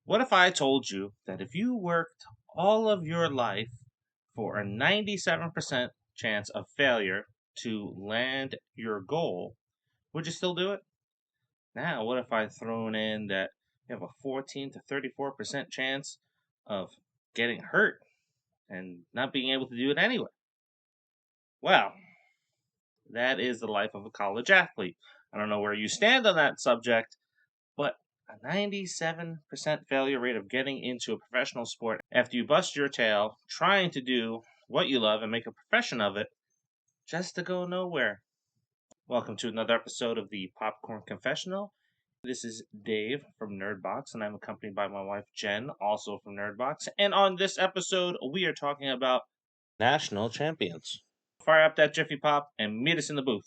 What if I told you that if you worked all of your life for a 97% chance of failure to land your goal, would you still do it? Now, what if I thrown in that you have a 14 to 34% chance of getting hurt and not being able to do it anyway? Well, that is the life of a college athlete. I don't know where you stand on that subject, but a 97% failure rate of getting into a professional sport after you bust your tail trying to do what you love and make a profession of it just to go nowhere. Welcome to another episode of the Popcorn Confessional. This is Dave from Nerdbox, and I'm accompanied by my wife Jen, also from Nerdbox. And on this episode, we are talking about national champions. Fire up that Jiffy Pop and meet us in the booth.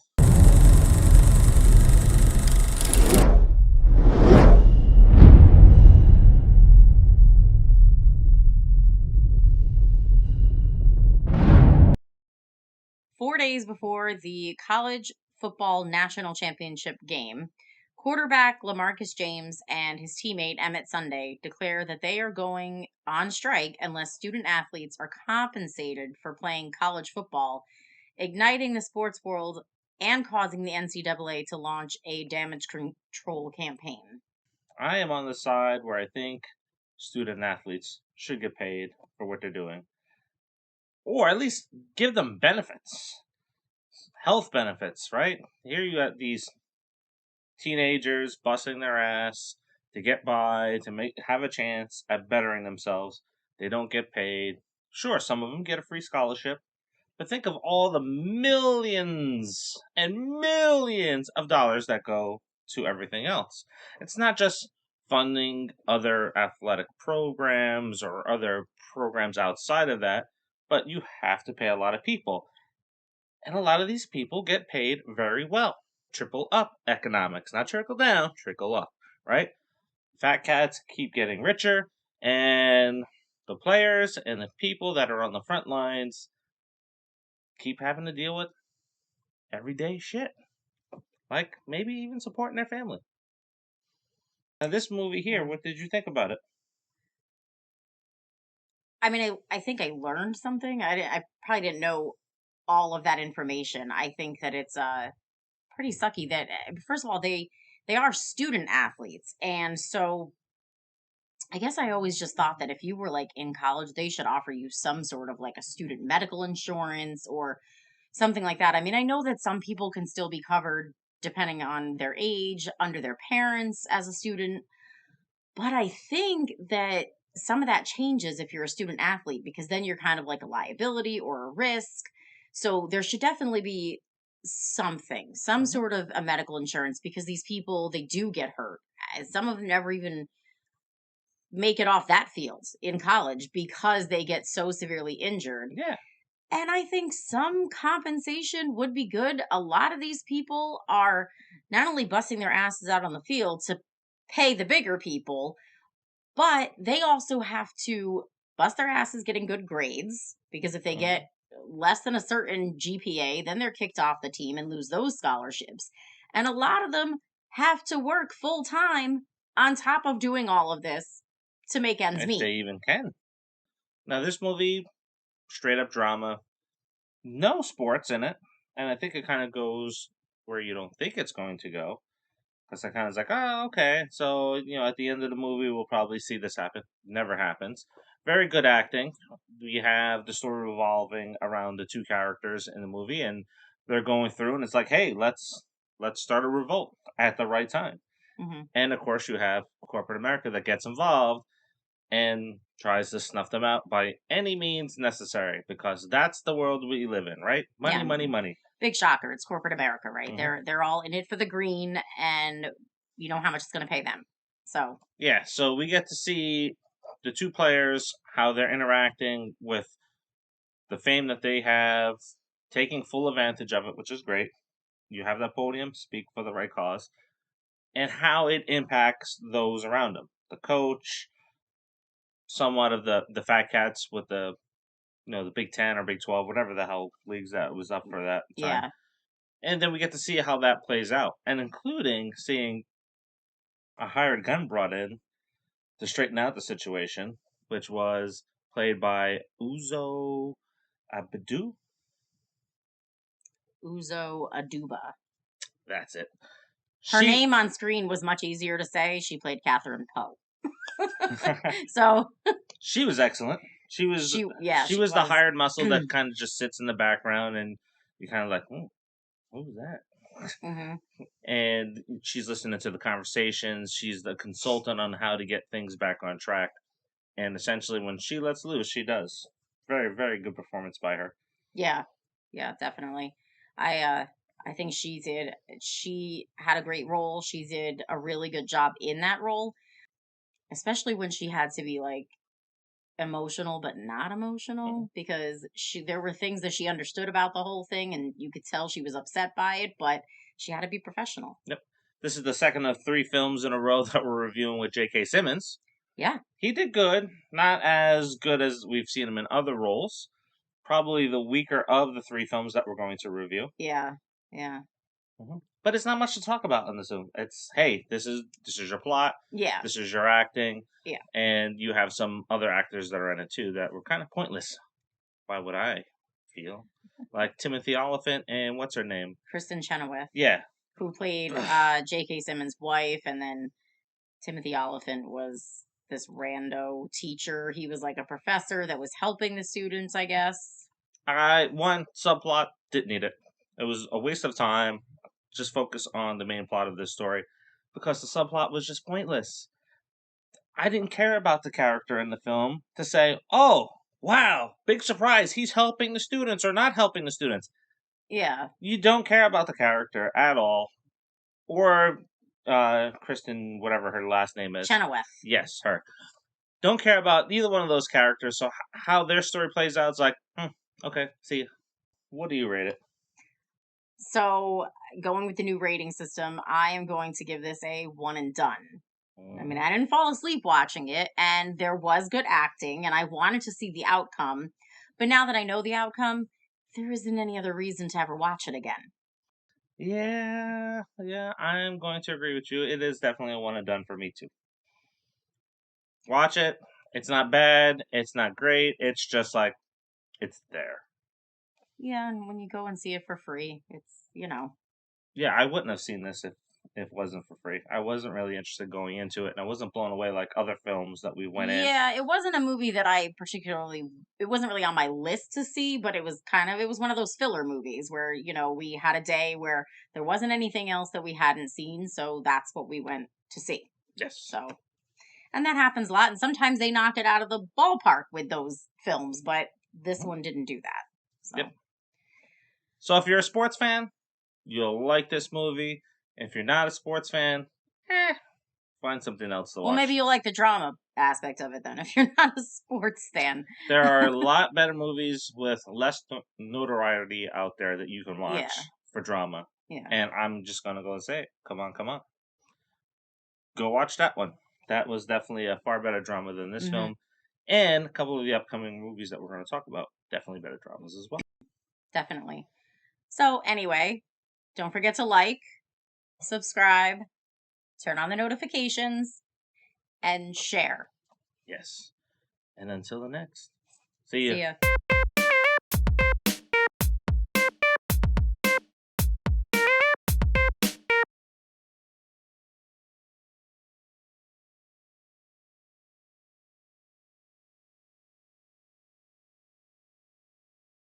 4 days before the college football national championship game, quarterback LaMarcus James and his teammate Emmett Sunday declare that they are going on strike unless student athletes are compensated for playing college football, igniting the sports world and causing the NCAA to launch a damage control campaign. I am on the side where I think student athletes should get paid for what they're doing, or at least give them benefits, health benefits, right? Here you got these teenagers busting their ass to get by, to have a chance at bettering themselves. They don't get paid. Sure, some of them get a free scholarship, but think of all the millions and millions of dollars that go to everything else. It's not just funding other athletic programs or other programs outside of that, but you have to pay a lot of people. And a lot of these people get paid very well. Triple up economics, not trickle down, trickle up, right? Fat cats keep getting richer, and the players and the people that are on the front lines keep having to deal with everyday shit. Like maybe even supporting their family. Now, this movie here, what did you think about it? I mean, I think I learned something. I probably didn't know all of that information. I think that it's pretty sucky that first of all they are student athletes, and so I guess I always just thought that if you were like in college, they should offer you some sort of like a student medical insurance or something like that. I mean, I know that some people can still be covered depending on their age under their parents as a student, but I think that some of that changes if you're a student athlete because then you're kind of like a liability or a risk. So there should definitely be something, some Mhm. sort of a medical insurance because these people, they do get hurt. Some of them never even make it off that field in college because they get so severely injured. Yeah, And I think some compensation would be good. A lot of these people are not only busting their asses out on the field to pay the bigger people, but they also have to bust their asses getting good grades because if they mhm. get less than a certain GPA, then they're kicked off the team and lose those scholarships. And a lot of them have to work full time on top of doing all of this to make ends If they meet. even can. Now, this movie, straight up drama, no sports in it, and I think it kind of goes where you don't think it's going to go. Because I kind of was like, oh, okay. So, at the end of the movie, we'll probably see this happen. Never happens. Very good acting. We have the story revolving around the two characters in the movie, and they're going through, and it's like, hey, let's start a revolt at the right time. Hmm. And of course, you have corporate America that gets involved and tries to snuff them out by any means necessary, because that's the world we live in, right? Money, Yeah, money, money. big shocker. It's corporate America, right? Hmm. They're all in it for the green, and you know how much it's going to pay them. So Yeah, so we get to see the two players, how they're interacting with the fame that they have, taking full advantage of it, which is great. You have that podium, speak for the right cause, and how it impacts those around them. The coach, somewhat of the fat cats with the Big 10 or Big 12, whatever the hell leagues that was up for that time. yeah, And then we get to see how that plays out, and including seeing a hired gun brought in to straighten out the situation, which was played by Uzo Abudu. Uzo Aduba. That's it. Her She name on screen was much easier to say. She played Catherine Poe. So she was excellent. She was she the was. hired muscle that kind of just sits in the background, and you're kind of like, who was that? hmm And she's listening to the conversations. She's the consultant on how to get things back on track. And essentially, when she lets loose, she does. Very, very good performance by her. Yeah, yeah, definitely. I think she had a great role. She did a really good job in that role, especially when she had to be like emotional but not Mhm. emotional, because there were things that she understood about the whole thing and you could tell she was upset by it, but she had to be professional. Yep. This is the second of 3 films in a row that we're reviewing with J.K. Simmons. Yeah. He did good. Not as good as we've seen him in other roles. Probably the weaker of the 3 films that we're going to review. Yeah. Yeah. But it's not much to talk about in this film. It's, hey, this is your plot, Yeah. this is your acting, Yeah. and you have some other actors that are in it too that were kind of pointless. Why would I feel? Like Timothy Oliphant and what's her name? Kristen Chenoweth, Yeah. who played J.K. Simmons' wife, and then Timothy Oliphant was this rando teacher. He was like a professor that was helping the students, I guess. One subplot didn't need it. It was a waste of time. Just focus on the main plot of this story because the subplot was just pointless. I didn't care about the character in the film to say, "Oh, wow, big surprise, he's helping the students or not helping the students." Yeah. You don't care about the character at all, or Kristen, whatever her last name is. Chenoweth. Yes, her. Don't care about either one of those characters. So how their story plays out is like, okay, see, what do you rate it? So, going with the new rating system, I am going to give this a one and done. I mean, I didn't fall asleep watching it, and there was good acting, and I wanted to see the outcome. But now that I know the outcome, there isn't any other reason to ever watch it again. Yeah, I'm going to agree with you. It is definitely a one and done for me too. Watch it. It's not bad. It's not great. It's just like it's there. Yeah, and when you go and see it for free, it's. Yeah, I wouldn't have seen this if it wasn't for free. I wasn't really interested going into it, and I wasn't blown away like other films that we went in. Yeah, it wasn't a movie that it wasn't really on my list to see, but it was one of those filler movies where, we had a day where there wasn't anything else that we hadn't seen, so that's what we went to see. Yes. So, and that happens a lot, and sometimes they knock it out of the ballpark with those films, but this one didn't do that. So, Yep. So if you're a sports fan, you'll like this movie. If you're not a sports fan, find something else to well, watch. maybe you'll like the drama aspect of it then if you're not a sports fan. There are a lot better movies with less notoriety out there that you can watch for drama. Yeah. And I'm just going to go and say, come on. Go watch that one. That was definitely a far better drama than this film. And a couple of the upcoming movies that we're going to talk about, definitely better dramas as well. Definitely. So, anyway, don't forget to like, subscribe, turn on the notifications, and share. Yes. And until the next, see See you. ya.